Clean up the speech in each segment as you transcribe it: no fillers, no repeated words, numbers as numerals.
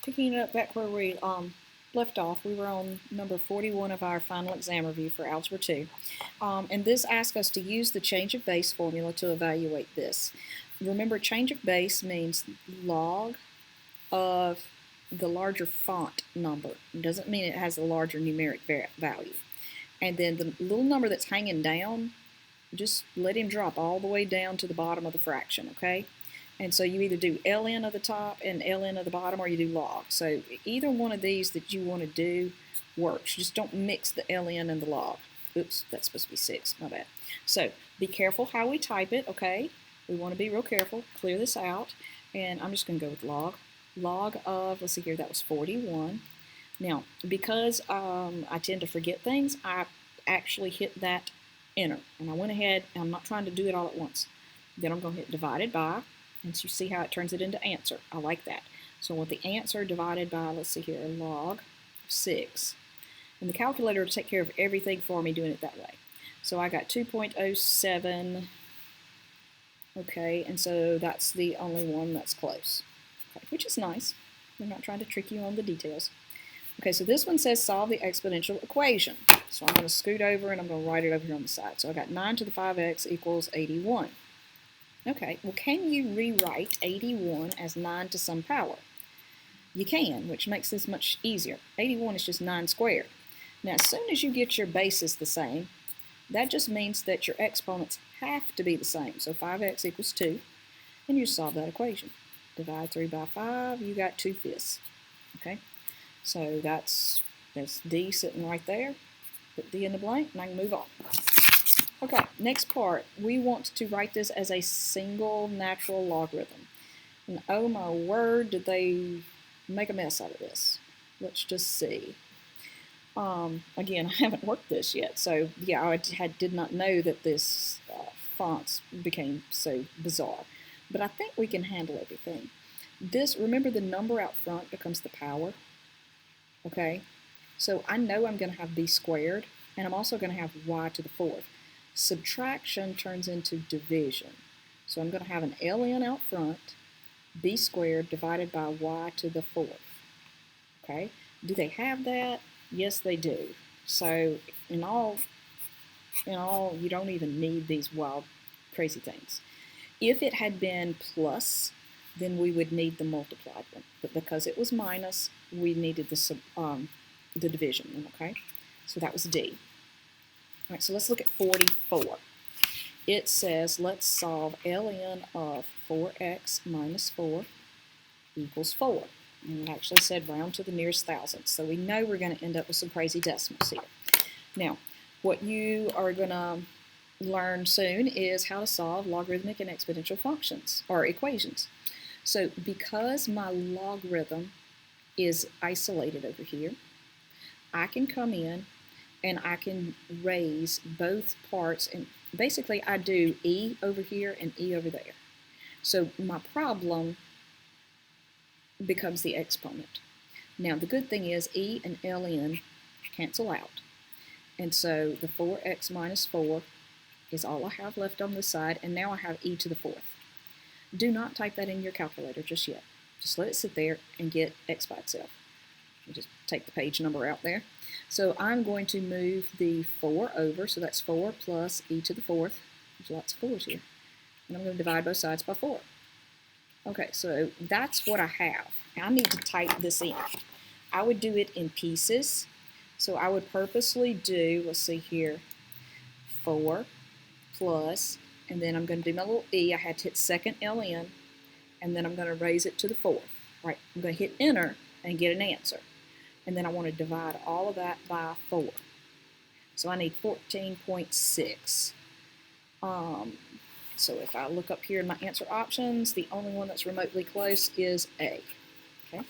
Picking it up back where we left off, we were on number 41 of our final exam review for Algebra 2. And this asks us to use the change of base formula to evaluate this. Remember, change of base means log of the larger font number. It doesn't mean it has a larger numeric value. And then the little number that's hanging down, just let him drop all the way down to the bottom of the fraction, okay? And so you either do ln of the top and ln of the bottom, or you do log. So either one of these that you want to do works. Just don't mix the ln and the log. Oops, that's supposed to be 6, my bad. So be careful how we type it, okay? We want to be real careful. Clear this out. And I'm just going to go with log. Log of, let's see here, that was 41. Now, because I tend to forget things, I actually hit that enter. And I went ahead, and I'm not trying to do it all at once. Then I'm going to hit divided by, and so you see how it turns it into answer. I like that. So with the answer divided by, let's see here, log 6. And the calculator will take care of everything for me doing it that way. So I got 2.07. Okay, and so that's the only one that's close, okay, which is nice. They're not trying to trick you on the details. Okay, so this one says solve the exponential equation. So I'm going to scoot over and I'm going to write it over here on the side. So I got 9 to the 5x equals 81. Okay, well, can you rewrite 81 as 9 to some power? You can, which makes this much easier. 81 is just 9 squared. Now, as soon as you get your bases the same, that just means that your exponents have to be the same. So 5x equals 2, and you solve that equation. Divide 3 by 5, you got 2/5. Okay, so that's D sitting right there. Put D in the blank, and I can move on. Okay, next part, we want to write this as a single natural logarithm. And oh my word, did they make a mess out of this. Let's just see. Again, I haven't worked this yet, so yeah, I did not know that this fonts became so bizarre. But I think we can handle everything. This, remember, the number out front becomes the power, okay? So I know I'm going to have b squared, and I'm also going to have y to the 4th. Subtraction turns into division. So I'm going to have an ln out front, b squared divided by y to the 4th. Okay, do they have that? Yes, they do. So in all, you don't even need these wild, crazy things. If it had been plus, then we would need the multiplied one. But because it was minus, we needed the division one, okay? So that was D. All right, so let's look at 44. It says, let's solve ln of 4x minus 4 equals 4. And it actually said round to the nearest thousandth. So we know we're going to end up with some crazy decimals here. Now, what you are going to learn soon is how to solve logarithmic and exponential functions, or equations. So because my logarithm is isolated over here, I can come in and I can raise both parts, and basically I do e over here and e over there. So my problem becomes the exponent. Now the good thing is e and ln cancel out, and so the 4x minus 4 is all I have left on this side, and now I have e to the 4th. Do not type that in your calculator just yet. Just let it sit there and get x by itself. You just take the page number out there. So I'm going to move the 4 over, so that's 4 plus e to the 4th. There's lots of 4's here. And I'm going to divide both sides by 4. Okay, so that's what I have. I need to type this in. I would do it in pieces. So I would purposely do, let's see here, 4 plus, and then I'm going to do my little e. I had to hit second ln, and then I'm going to raise it to the 4th. Right, I'm going to hit enter and get an answer. And then I want to divide all of that by 4. So I need 14.6. So if I look up here in my answer options, the only one that's remotely close is A. Okay.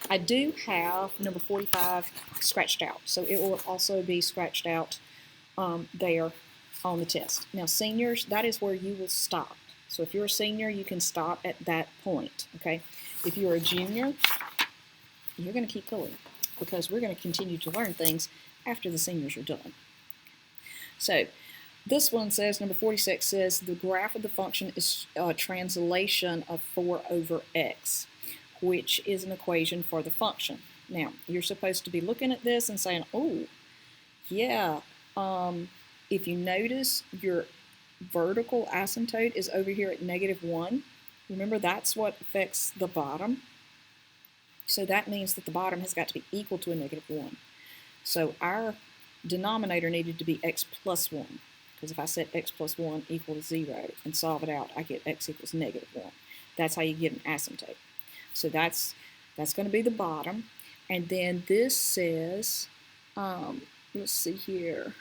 I do have number 45 scratched out, so it will also be scratched out there on the test. Now seniors, that is where you will stop. So if you're a senior, you can stop at that point. Okay. If you're a junior, you're going to keep going, because we're going to continue to learn things after the seniors are done. So this one says, number 46 says, the graph of the function is a translation of 4 over x. which is an equation for the function. Now, you're supposed to be looking at this and saying, oh, yeah, if you notice your vertical asymptote is over here at -1. Remember, that's what affects the bottom. So that means that the bottom has got to be equal to a -1. So our denominator needed to be x plus 1. Because if I set x plus 1 equal to 0 and solve it out, I get x equals -1. That's how you get an asymptote. So that's going to be the bottom. And then this says, let's see here.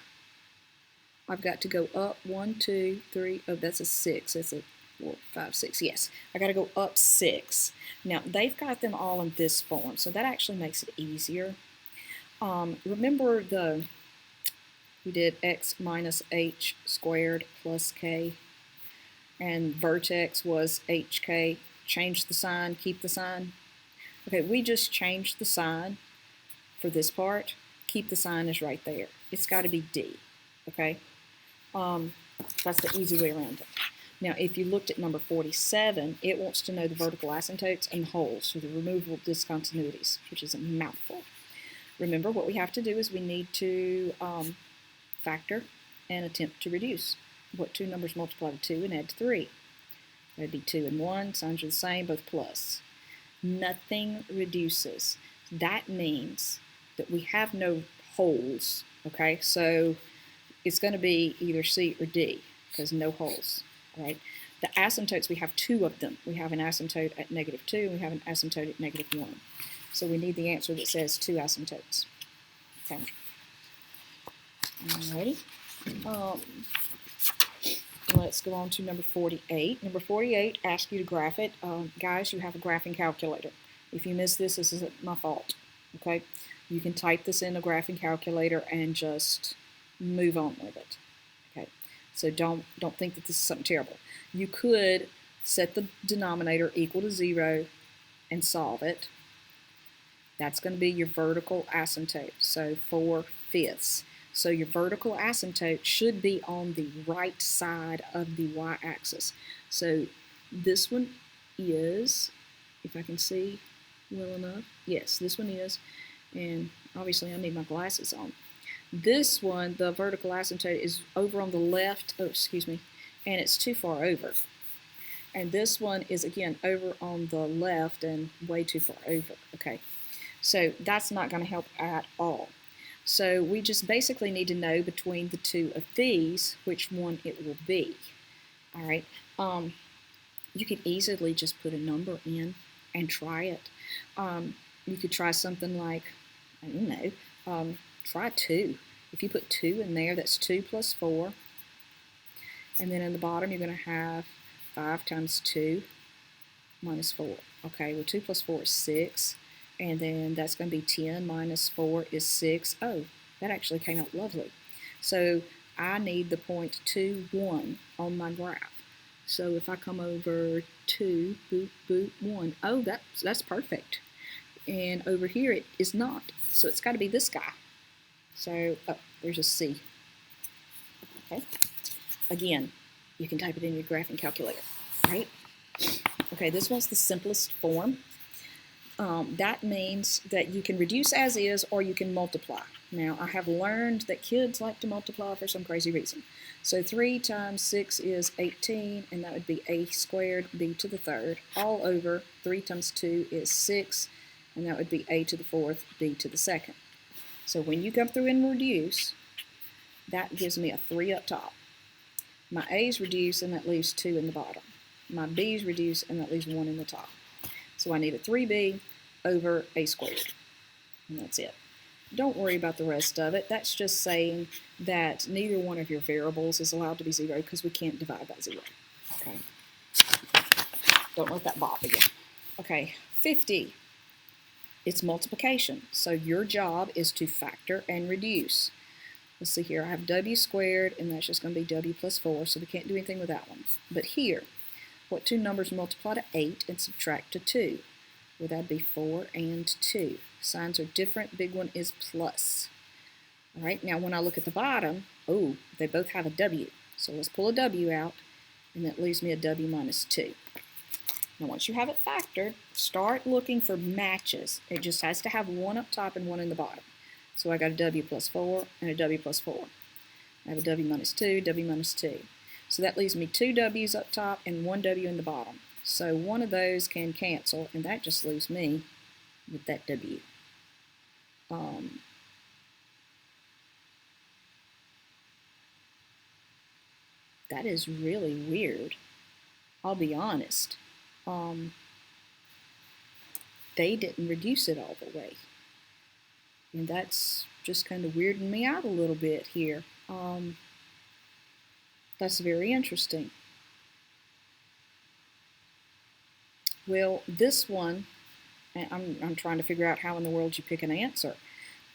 I've got to go up 1, 2, 3. Oh, that's a 6. That's a 4, 5, 6. Yes, I got to go up 6. Now, they've got them all in this form, so that actually makes it easier. Remember we did x minus h squared plus k, and vertex was hk. Change the sign, keep the sign. Okay, we just changed the sign for this part. Keep the sign is right there. It's got to be d, okay? That's the easy way around it. Now, if you looked at number 47, it wants to know the vertical asymptotes and the holes for the removable discontinuities, which is a mouthful. Remember, what we have to do is we need to factor and attempt to reduce. What two numbers multiply to 2 and add to 3? That'd be 2 and 1. Signs are the same, both plus. Nothing reduces. That means that we have no holes, okay? So it's going to be either C or D, because no holes, right? The asymptotes, we have 2 of them. We have an asymptote at -2, and we have an asymptote at -1. So we need the answer that says 2 asymptotes. Okay. Alrighty. Let's go on to number 48. Number 48 asks you to graph it. Guys, you have a graphing calculator. If you miss this, this isn't my fault. Okay? You can type this in a graphing calculator and just move on with it. Okay? So don't think that this is something terrible. You could set the denominator equal to 0 and solve it. That's going to be your vertical asymptote, so 4/5. So your vertical asymptote should be on the right side of the y-axis. So this one is, if I can see well enough, yes, this one is, and obviously I need my glasses on. This one, the vertical asymptote, is over on the left, oh, excuse me, and it's too far over. And this one is, again, over on the left and way too far over, okay. So that's not going to help at all. So we just basically need to know between the two of these which one it will be. All right. You could easily just put a number in and try it. You could try something like, I don't know, try 2. If you put 2 in there, that's 2 plus 4. And then in the bottom, you're going to have 5 times 2 minus 4. Okay, well, 2 plus 4 is 6. And then that's going to be 10 minus 4 is 6. Oh, that actually came out lovely. So I need the point 2, 1 on my graph. So if I come over 2, boop, boop, 1, oh, that's perfect. And over here it is not. So it's got to be this guy. So, oh, there's a C. Okay. Again, you can type it in your graphing calculator, right? Okay, this one's the simplest form. That means that you can reduce as is or you can multiply. Now, I have learned that kids like to multiply for some crazy reason. So 3 times 6 is 18, and that would be a squared b to the third, all over 3 times 2 is 6, and that would be a to the fourth, b to the second. So when you come through and reduce, that gives me a 3 up top. My a's reduce, and that leaves 2 in the bottom. My b's reduce, and that leaves 1 in the top. So I need a 3b over a squared, and that's it. Don't worry about the rest of it. That's just saying that neither one of your variables is allowed to be 0 because we can't divide by 0. Okay. Don't let that bother you. Okay, 50. It's multiplication. So your job is to factor and reduce. Let's see here. I have w squared, and that's just going to be w plus 4, so we can't do anything with that one. But here, what two numbers multiply to 8 and subtract to 2? Well, that'd be 4 and 2. Signs are different. Big one is plus. All right, now when I look at the bottom, oh, they both have a w. So let's pull a w out, and that leaves me a w minus 2. And once you have it factored, start looking for matches. It just has to have one up top and one in the bottom. So I got a W plus 4 and a W plus 4. I have a W minus 2, W minus 2. So that leaves me 2 W's up top and 1 W in the bottom. So one of those can cancel, and that just leaves me with that W. That is really weird. I'll be honest. They didn't reduce it all the way. And that's just kind of weirding me out a little bit here. That's very interesting. Well, this one, I'm trying to figure out how in the world you pick an answer.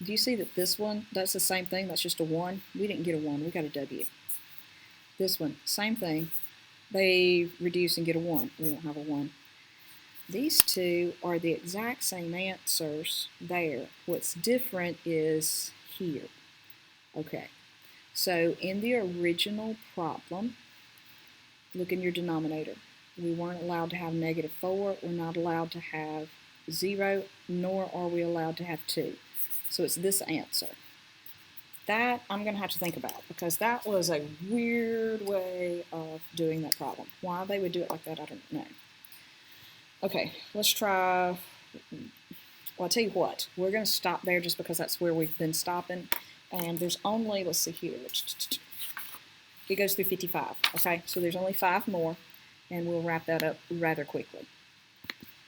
Do you see that this one, that's the same thing, that's just a 1? We didn't get a 1, we got a W. This one, same thing. They reduce and get a 1. We don't have a 1. These two are the exact same answers there. What's different is here. Okay, so in the original problem, look in your denominator. We weren't allowed to have -4. We're not allowed to have 0, nor are we allowed to have 2. So it's this answer. That I'm going to have to think about, because that was a weird way of doing that problem. Why they would do it like that, I don't know. Okay, let's try, well, I'll tell you what, we're going to stop there just because that's where we've been stopping. And there's only, let's see here, it goes through 55, okay? So there's only 5 more, and we'll wrap that up rather quickly.